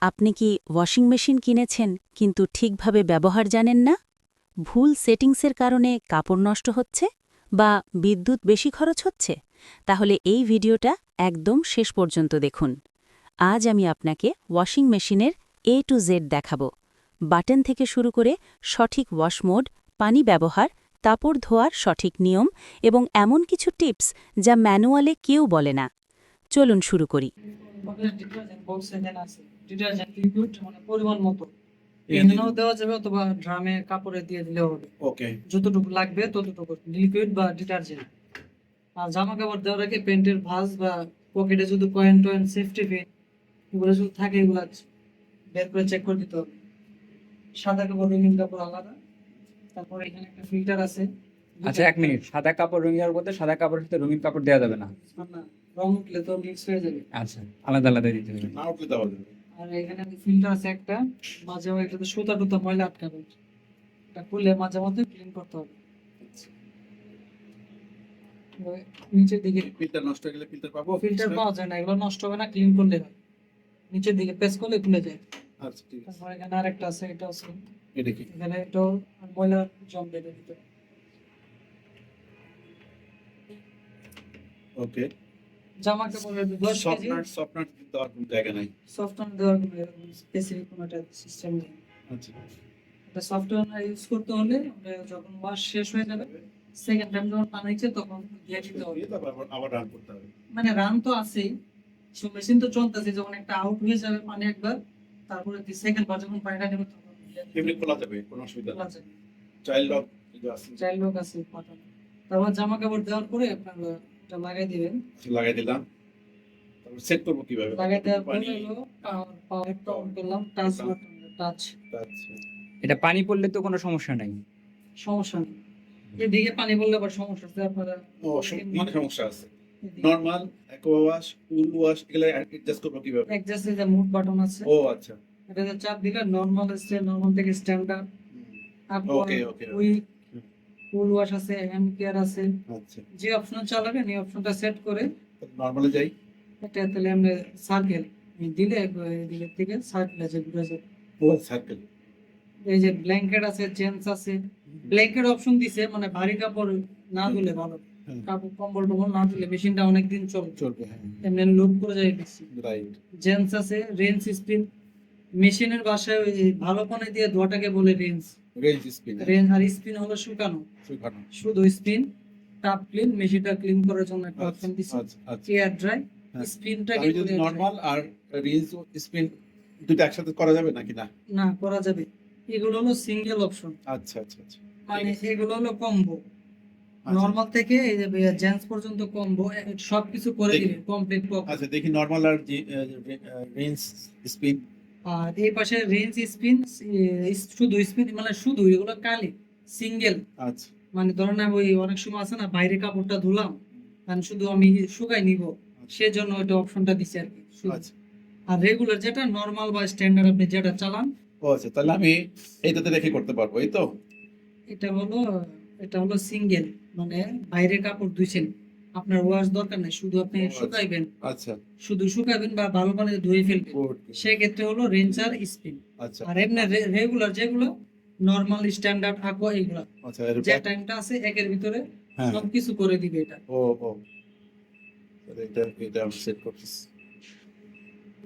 আপনি কি washing machine কিনেছেন কিন্তু ঠিকভাবে ব্যবহার জানেন না? ভুল সেটিংসের কারণে কাপড় নষ্ট হচ্ছে বা বিদ্যুৎ বেশি খরচ হচ্ছে? তাহলে এই ভিডিওটা একদম শেষ পর্যন্ত দেখুন। আজ আমি আপনাকে ওয়াশিং মেশিনের A to Z দেখাব। বাটন থেকে শুরু করে সঠিক ওয়াশ মোড, পানি ব্যবহার, কাপড় ধোয়ার সঠিক নিয়ম এবং এমন কিছু টিপস যা ম্যানুয়ালে কেউ বলে না। চলুন শুরু করি। ডিটারজেন্ট বক্স এখানে আছে, ডিটারজেন্ট লিকুইড মানে পরিমাণ মতো এখানেও দেওয়া যাবে অথবা ড্রামে কাপড়ে দিয়ে দিলেও হবে। ওকে যতটুকু লাগবে ততটুকু লিকুইড বা ডিটারজেন্ট। আর জামা কাপড় দেওয়ার আগে প্যান্টের ভাঁজ বা পকেটে যদি কয়েন টয়েন সেফটি পিন এগুলো যদি থাকে এগুলো বের করে চেক করে দিতে হবে। সাদা কাপড় রঙিন কাপড় আলাদা। তারপর এখানে একটা ফিল্টার আছে। আচ্ছা, 1 মিনিট। সাদা কাপড় রঙিনের বলতে সাদা কাপড়ের সাথে রঙিন কাপড় দেওয়া যাবে না? না, রং উঠলে তো মিক্স হয়ে যাবে। আচ্ছা, আলাদা আলাদা দিতে হবে। না উঠলে দেওয়া যাবে। আর এখানে ফিল্টার আছে একটা, মাঝে মাঝে এটাতে সুতা টুতা ময়লা আটকাবে, এটা খুলে মাঝে মধ্যে ক্লিন করতে হবে। এবার নিচের দিকে ফিল্টার নষ্ট হয়ে গেলে ফিল্টার পাবো? ফিল্টার পাওয়া যায় না, এগুলো নষ্ট হবে না, ক্লিন করলে হয়। নিচের দিকে প্রেস করলে খুলে যায়। আচ্ছা ঠিক আছে। তারপর এখানে আরেকটা আছে, এটা আছে, এটা কি? এখানে এটাও ময়লা জমবে এটার ভিতরে। ওকে। জামা কাপড়ের 10 কেজি সফটনার দেওয়ার কোনো জায়গা নাই। সফটওয়্যার দেওয়ার কোনো স্পেসিফিক কোনো একটা সিস্টেম নেই। আচ্ছা এটা সফটওয়্যার ইউজ করতে হলে আমরা যখন ওয়াশ শেষ হয়ে যাবে, সেকেন্ড টাইম যখন পানি দিচ্ছে তখন দিয়ে দিতে হবে। দিয়ে তারপর আবার রান করতে হবে। মানে রান তো আছেই, মেশিন তো চলতেছে, যখন একটা আউট হয়ে যাবে পানি একবার, তারপরে সেকেন্ড বার যখন পানিটা নেবে তখন এমনি খোলা যাবে, কোনো অসুবিধা নেই। আছে। চাইল্ড লক আছে, চাইল্ড লক আছে বাটন। তারপর জামা কাপড় দেওয়ার পরে আপনারা এটা লাগাই দিবেন। লাগাই দিলাম। তারপর সেট করব কিভাবে? লাগাই দেওয়ার পরে পানি হলো পাওয়ারটা অন করলাম, টাচ বাটন, টাচ। আচ্ছা এটা পানি পড়লে তো কোনো সমস্যা নাই? সমস্যা নেই, এদিকে পানি বললে আবার সমস্যা আছে আপনারা। ও মানে সমস্যা আছে। নরমাল অ্যাকোয়া ওয়াশ, কুল ওয়াশ এগুলা অ্যাডজাস্ট করব কিভাবে? অ্যাডজাস্ট যে মুড বাটন আছে, ও আচ্ছা এটাতে চাপ দিলে নরমাল আসছে, নরমাল থেকে স্ট্যান্ডার্ড। ওকে ওকে ওই কুল ওয়াশ আছে, হ্যান্ড কেয়ার আছে, আচ্ছা। যে অপশন চালাবেন এই অপশনটা সেট করে নরমালে যাই। এটা তাহলে আমরা সার্কেল দিলে এদিকে থেকে সার্কেল আছে ঘুরে যাবে। ও সার্কেল। এই যে ব্ল্যাঙ্কেট আছে, চেঞ্জ আছে, ব্ল্যাঙ্কেট অপশন দিছে, মানে ভারী কাপড় না ধুলে ভালো, কাপড় কম্বল টম্বল না ধুলে মেশিনটা অনেকদিন চলবে, চলবে হ্যাঁ। এমনি লোড করে যায় বেশি। রাইট। জেন্স আছে, রেঞ্জ স্পিন, মেশিনের ভাষায় ওই ভালো পানি দিয়ে ধোয়াটাকে বলে রেঞ্জ। Range spin. রেঞ্জ আর স্পিন হলো শুকানো, শুকানো। শুধু স্পিন। টাপ ক্লিন, মেশিনটা ক্লিন করার জন্য একটা আচ্ছা অপশন দিছে। আচ্ছা আচ্ছা। এয়ার ড্রাই, হ্যাঁ। স্পিনটাকে আমি যদি নরমাল আর রেঞ্জ স্পিন দুটো একসাথে করা যাবে নাকি না? না করা যাবে, এগুলো হলো সিঙ্গেল অপশন, আচ্ছা আচ্ছা আচ্ছা। মানে এগুলো হলো কম্বো। নরমাল থেকে এই যে জেন্টস পর্যন্ত কম্বো সবকিছু করে দেখি। দিবে কমপ্লিট। আচ্ছা দেখি নরমাল আর রেঞ্জ স্পিন। আর এই পাশে রেঞ্জ স্পিন, শুধু স্পিন মানে শুধু এগুলো কালি সিঙ্গেল। আচ্ছা মানে ধরেন আমি ওই অনেক সময় আছে না বাইরে কাপড়টা ধুলাম, মানে শুধু আমি শুকাই নিব, সেজন্য ওইটা অপশনটা দিছি আর কি শুধু। আচ্ছা। আর রেগুলার যেটা নরমাল বা স্ট্যান্ডার্ড আপনি যেটা চালান, ও আচ্ছা তাহলে আমি এইটাতে রেখে করতে পারবো এই তো? এটা হলো সিঙ্গেল, মানে বাইরে কাপড় ধুইছেন, আপনার ওয়াশ দরকার নেই, শুধু আপনি ও আচ্ছা। শুকাইবেন, আচ্ছা শুধু শুকাবেন বা ভালো পানিতে ধুয়ে ফেলবেন, গুড। সেক্ষেত্রে হলো রেঞ্জ আর স্পিন। আচ্ছা আর এমনি রেগুলার যেগুলো নরমাল স্ট্যান্ডার্ড আকোয়া এগুলো আচ্ছা এর যে টাইমটা আছে একের ভিতরে হ্যাঁ। সবকিছু করে দিবে এটা। ও ও তাহলে এটা আমি সেট করতেছি।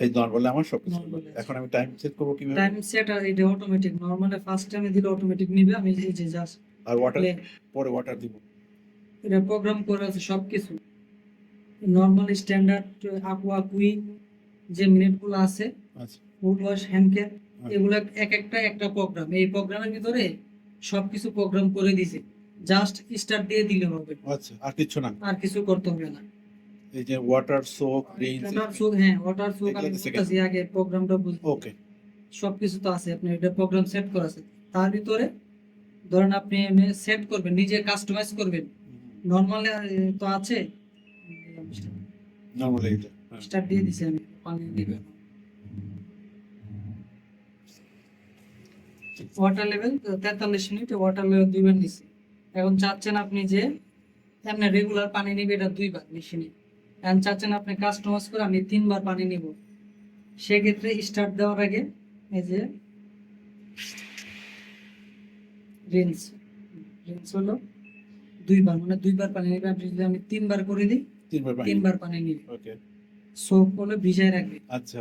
এই নরমালে আমার সব কিছু হলো। Normal আছে। এখন আমি টাইম সেট করবো কিভাবে? টাইম সেট আর এটা অটোমেটিক, নরমালে ফার্স্ট টাইমে দিলে অটোমেটিক নিবে, আমি এই যে জাস্ট আর ওয়াটার পরে ওয়াটার দিব। এটা প্রোগ্রাম করে আছে সবকিছু। নরমাল স্ট্যান্ডার্ড আকোয়া কুইক যে মিনিটগুলো আছে, আচ্ছা ফুড ওয়াশ, হ্যান্ড কেয়ার, হ্যাঁ। এগুলো এক একটা একটা প্রোগ্রাম, এই প্রোগ্রামের ভিতরে সবকিছু প্রোগ্রাম করে দিছে, জাস্ট স্টার্ট দিয়ে দিলে হবে, আচ্ছা আর কিছু না? আর কিছু করতে হবে না। এই যে ওয়াটার সোক রেঞ্জ। ওয়াটার সুক আমি এগুলো তো বলতেছি আগে প্রোগ্রামটা বুঝতে। ওকে সবকিছু তো আছে, আপনি এটা প্রোগ্রাম সেট করা আছে, তার ভিতরে ধরেন আপনি সেট করবেন, নিজে কাস্টমাইজ করবেন। নরমালি তো আছে, নরমালি এটা হ্যাঁ। স্টার্ট দিয়ে দিছি আমি, পানি দিবেন। Water level 43 minute, water level দিবেন নিছি। এখন চাচ্ছেন আপনি যে এমনি রেগুলার পানি নিবে এটা 2 বার মেশিনে, এখন চাচ্ছেন আপনি কাস্টমাইজ করে আমি 3 বার পানি নিব, সেক্ষেত্রে স্টার্ট দেওয়ার আগে এই যে রিন্স হলো দুইবার, মানে দুইবার পানি নিবে। আপনি যদি আমি তিনবার করে দিই, তিনবার পানি তিনবার পানি নিবে। ওকে সোপ হলে ভিজায় রাখবে। আচ্ছা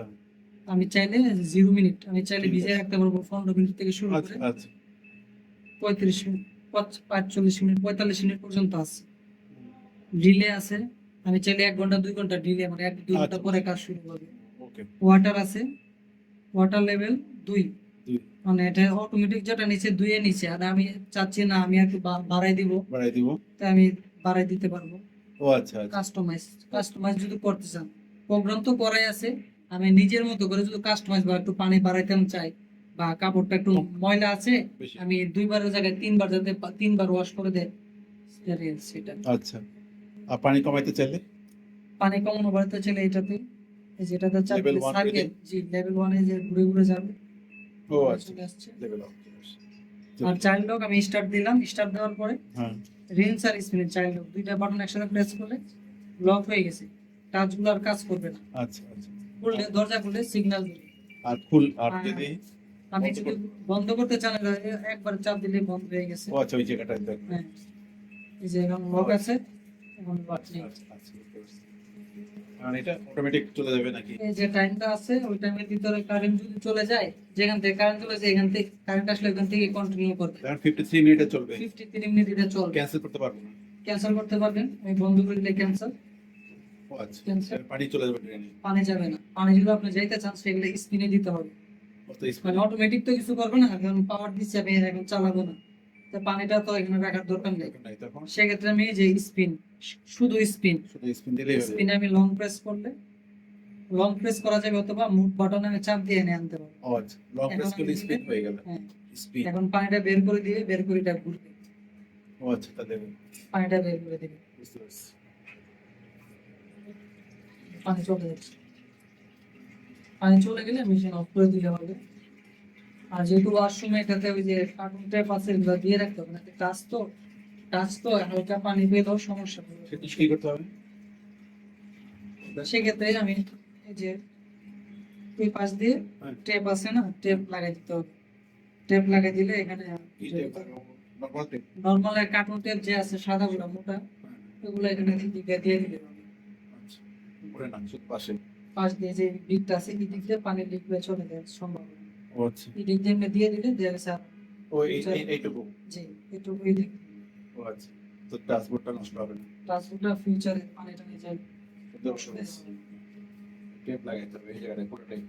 আমি চাইলে 0 মিনিট, আমি চাইলে ঠিক ভিজায় আছে। রাখতে পারবো 15 মিনিট থেকে শুরু আচ্ছা করে আচ্ছা 35 মিনিট, 45 মিনিট, 45 মিনিট পর্যন্ত আছে। ডিলে আছে, আমি চাইলে 1 ঘন্টা 2 ঘন্টা ডিলে, মানে 1-2 ঘন্টা আচ্ছা। পরে কাজ শুরু করবে। ওকে ওয়াটার আছে, ওয়াটার লেভেল 2, দুই মানে এটা অটোমেটিক যেটা নিচে 2 এর নিচে, আর আমি চাচ্ছি না আমি একটু বাড়াই দিব, বাড়াই দিব। তাই আমি বাড়াই দিতে পারবো। ও আচ্ছা আচ্ছা কাস্টমাইজ যদি করতে চান, প্রোগ্রাম তো করাই আছে, আমি নিজের মতো করে যদি কাস্টমাইজ বা একটু পানি বাড়াইতে চাই, বা কাপড়টা একটু ময়লা আছে, বেশি। আমি 2বারের জায়গায় 3বার, যাতে 3বার ওয়াশ করে দেয় সেটা। আচ্ছা আর পানি কমাইতে চাইলে পানি কমানো বাড়াতে চাইলে এটাতে, এই যে এটাতে চাপ Level দিলে one সার্কেল, জি লেভেল 1 এ যে ঘুরে ঘুরে যাবে। ও আচ্ছা চলে আসছে। লেভেল আপ আর চাইল্ড লক আমি স্টার্ট দিলাম, স্টার্ট দেওয়ার পরে হ্যাঁ রিন্স আর স্পিন চাইল্ড লক দুইটা বাটন একসাথে প্রেস করলে লক হয়ে গেছে, টাচগুলো আর কাজ করবে না। আচ্ছা আচ্ছা খুললে, দরজা খুললে সিগন্যাল দিবে। আর ফুল আর হ্যাঁ। যদি আমি বন্ধ যদি বন্ধ করতে চান, একবার চাপ দিলে বন্ধ হয়ে গেছে। ও আচ্ছা ওই জায়গাটা দেখ হ্যাঁ, এই যে এখন লক আছে, এখন লক আচ্ছা নেই। আচ্ছা আচ্ছা বুঝতে পারছি। আর এটা অটোমেটিক চলে যাবে নাকি এই যে টাইমটা আছে, ওই টাইমের ভিতরে কারেন্ট যদি চলে যায়, যেখান থেকে কারেন্ট চলে যায়, এখান থেকে কারেন্ট আসলে এখান থেকে কন্টিনিউ করবে। এখন 53 মিনিটে চলবে 53 মিনিট এটা চলবে। ক্যান্সেল করতে পারবো না ক্যান্সেল করতে পারবেন, আমি বন্ধ করে দিলে ক্যান্সেল। ও আচ্ছা Cancel। পানি চলে যাবে ট্রেনে পানি যাবে না, পানি যদি আপনি যাইতে চান সেগুলো স্পিনে দিতে হবে। ও তো মানে স্পিন অটোমেটিক তো কিছু করবে না, কারণ পাওয়ার দিচ্ছে, আমি এখন চালাবো না, তো পানিটা তো এখানে রাখার দরকার নেই। নাই তখন সেক্ষেত্রে আমি এই যে স্পিন, শুধু স্পিন, শুধু স্পিন দিলেই হবে স্পিনে আমি লং প্রেস করলে, লং প্রেস করা যাবে, অথবা মুভ বাটনে আমি চাপ দিয়ে এনে আনতে পারবো। ও আচ্ছা লং প্রেস এখন করলে আমি স্পিন হয়ে গেল হ্যাঁ, স্পিন এখন পানিটা বের করে দিয়ে, বের করে এটা ঘুরবে, ও আচ্ছা তাহলে পানিটা বের করে দিবে, বুঝতে পারছি পানি চলে যাচ্ছে। পানি চলে গেলে মেশিন অফ করে দিলে হবে। আর যেহেতু ওয়াশরুমে এটাতে ওই যে কার্টুন ট্যাপ আছে, এগুলো দিয়ে রাখতে হবে না, টাচ তো হালকা পানি পেলেও সমস্যা হবে। সেটা কি করতে হবে সেক্ষেত্রে আমি এই যে এই পাশ দিয়ে হ্যাঁ। টেপ আছে না, টেপ লাগাই দিতে হবে। টেপ লাগাই দিলে এখানে normal tape normal carton tape যে আছে সাদা গুলো মোটা, ওগুলো এখানে দিকে দিয়ে দিলে হবে। আচ্ছা উপরে না শুধু পাশে পাশ দিয়ে যে দিকটা আছে, এই দিক দিয়ে পানি লিকবে চলে যায় সম্ভব। ও আচ্ছা এই দিক দিয়ে এমনি দিয়ে দিলে দেওয়া গেছে। ও এইটুকু জি, একটু এই দিক ও আচ্ছা তো ট্রান্সপোর্টটা নষ্ট হবে না ট্রান্সপোর্টটা ফিউচারে পানিটা নিয়ে যায়। টেপ লাগাইতে হবে এই জায়গাটা পুরোটাই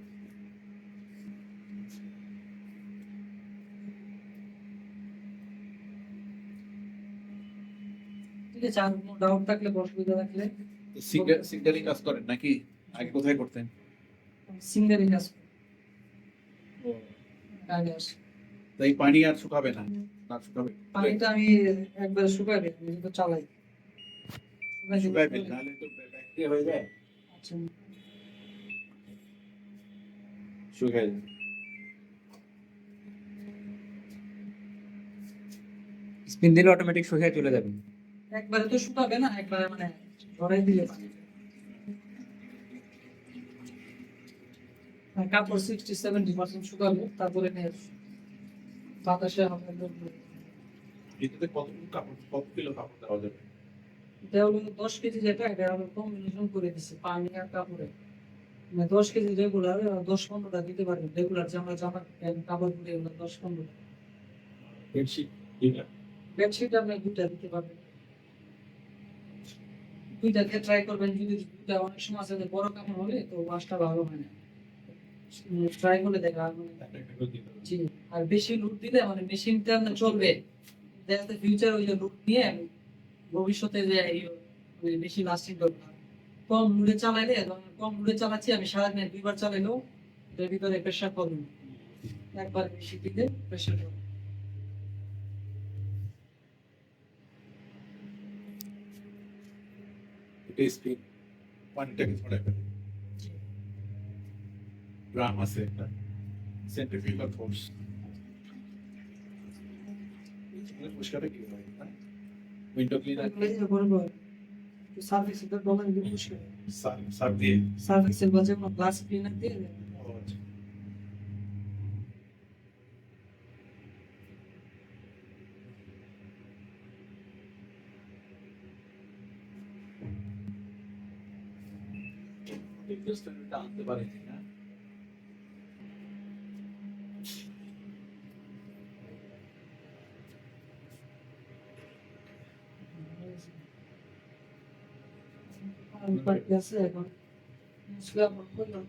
ঠিক আছে, আর কোনো ডাউট থাকলে বা অসুবিধা থাকলে সিঙ্গেলই কাজ করেন নাকি আগে কোথায় করতেন সিঙ্গারি কাজ আগে আসে। তাই পানি আর শুকাবে না না শুকাবে পানিটা আমি একবার শুকাই দিই, আমি তো চালাই শুকাবে নাহলে তো ব্যাকটেরিয়া হয়ে যায় আচ্ছা, শুকায় যায় স্পিন দিলে অটোমেটিক শুকিয়ে চলে যাবে। একবারে তো শুকাবে না, একবারে মানে ধরাই দিলে পানি। আর কাপড় 60-70% শুকাবে, তারপরে বাতাসে হবে। এটাতে কত কিলো কাপড় দেওয়া যাবে এটা হলো 10 কেজি, যেটা এটা আমরা কম্বিনেশন করে দিছি পানি আর কাপড়ে, মানে 10 কেজি রেগুলার 10-15টা দিতে পারবেন। রেগুলার যে আমরা জামা কাপড় পরে এগুলো 10-15, বেডশিট এটা বেডশিট আপনি 2টা দিতে পারবেন। 2টা দিয়ে ট্রাই করবেন, যদি 2টা অনেক সময় আছে যে বড় কাপড় হলে তো ওয়াশটা ভালো হয় না, ট্রাই করে দেখা একটা করে দিতে হবে জি। আর বেশি লুট দিলে মানে মেশিনটা না চলবে, দেখা যাচ্ছে ফিউচার ওই যে লুট নিয়ে ভবিষ্যতে যে মানে বেশি লাস্টিং করবে না। কম লুটে চালাইলে, কম লুটে চালাচ্ছি আমি সারাদিনে 2বার চালাইলেও এটার ভিতরে প্রেশার পড়বে না, একবার বেশি দিলে প্রেশার পড়বে। এটা স্পিন পানিটাকে ছড়াই ফেলে ড্রাম আছে একটা সেন্ট্রিফিউগাল ফোর্স পরিষ্কার কি হয় উইন্ডো ক্লিনার এগুলো এই যে বলবো সার্ভিসের ডলার দিয়ে পুশ করে, সার দিয়ে সার্ভিসের বাজে কোনো গ্লাস ক্লিনার দিয়ে আনতে পারি না। বাকি আছে এখন মুছলে আপলোড করলাম